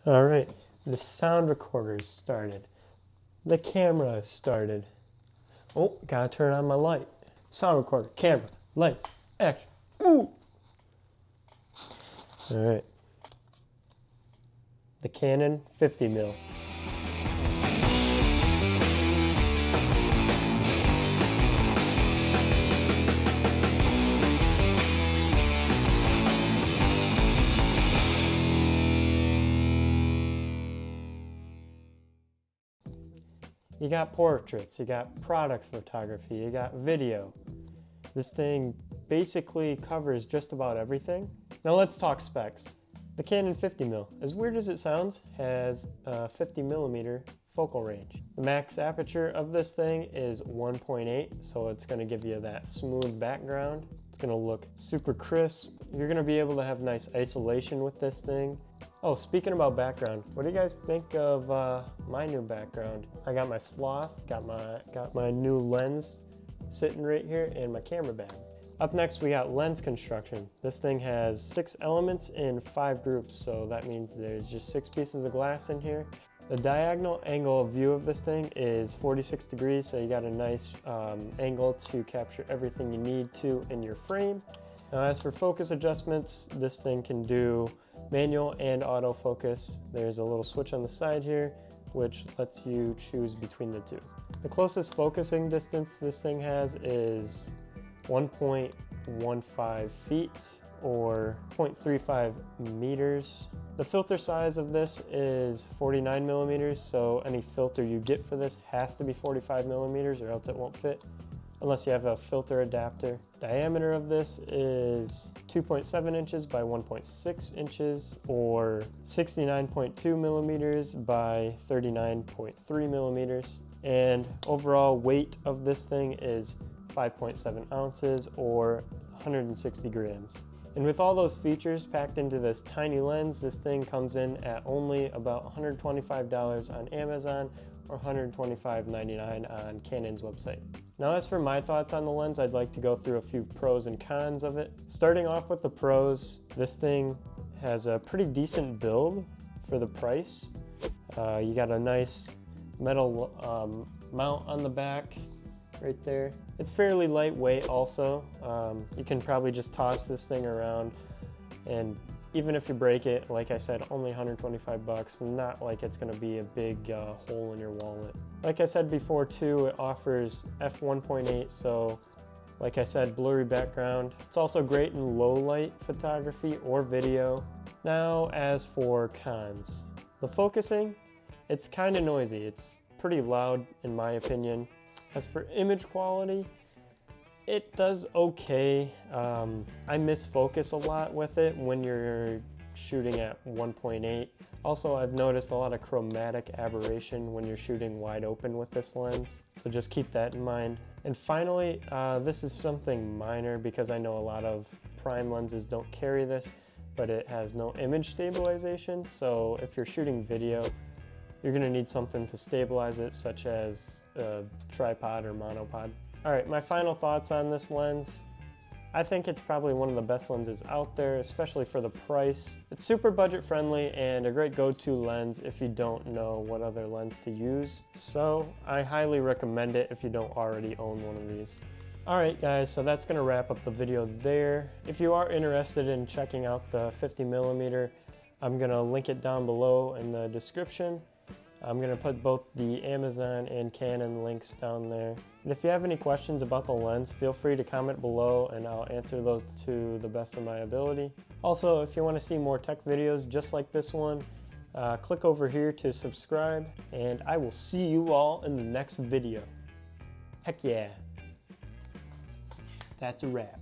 All right, the sound recorder's started. The camera is started. Oh, gotta turn on my light. Sound recorder, camera, lights, action. Ooh! All right. The Canon 50mm. You got portraits, you got product photography, you got video. This thing basically covers just about everything. Now let's talk specs. The Canon 50mm, as weird as it sounds, has a 50mm focal range. The max aperture of this thing is 1.8, so it's going to give you that smooth background. It's going to look super crisp. You're going to be able to have nice isolation with this thing. Oh, speaking about background, what do you guys think of my new background? I got my sloth, got my new lens sitting right here, and my camera bag. Up next, we got lens construction. This thing has 6 elements in 5 groups, so that means there's just 6 pieces of glass in here. The diagonal angle of view of this thing is 46 degrees, so you got a nice angle to capture everything you need to in your frame. Now, as for focus adjustments, this thing can do manual and autofocus. There's a little switch on the side here, which lets you choose between the two. The closest focusing distance this thing has is 1.15 feet or 0.35 meters. The filter size of this is 49 millimeters, so any filter you get for this has to be 45 millimeters or else it won't fit, unless you have a filter adapter. Diameter of this is 2.7 inches by 1.6 inches or 69.2 millimeters by 39.3 millimeters. And overall weight of this thing is 5.7 ounces or 160 grams. And with all those features packed into this tiny lens, this thing comes in at only about $125 on Amazon or $125.99 on Canon's website. Now, as for my thoughts on the lens, I'd like to go through a few pros and cons of it. Starting off with the pros, this thing has a pretty decent build for the price. You got a nice metal mount on the back right there. It's fairly lightweight also. You can probably just toss this thing around, and even if you break it, like I said, only 125 bucks, not like it's gonna be a big hole in your wallet. Like I said before too, it offers f1.8, so like I said, blurry background. It's also great in low light photography or video. Now, as for cons, the focusing, it's kind of noisy. It's pretty loud in my opinion. As for image quality, it does okay. I miss focus a lot with it when you're shooting at 1.8. Also, I've noticed a lot of chromatic aberration when you're shooting wide open with this lens, so just keep that in mind. And finally, this is something minor because I know a lot of prime lenses don't carry this, but it has no image stabilization, so if you're shooting video, you're gonna need something to stabilize it, such as a tripod or monopod. All right, my final thoughts on this lens. I think it's probably one of the best lenses out there, especially for the price. It's super budget friendly and a great go-to lens if you don't know what other lens to use. So I highly recommend it if you don't already own one of these. All right guys, so that's gonna wrap up the video there. If you are interested in checking out the 50mm, I'm gonna link it down below in the description. I'm going to put both the Amazon and Canon links down there. And if you have any questions about the lens, feel free to comment below and I'll answer those to the best of my ability. Also, if you want to see more tech videos just like this one, click over here to subscribe, and I will see you all in the next video. Heck yeah. That's a wrap.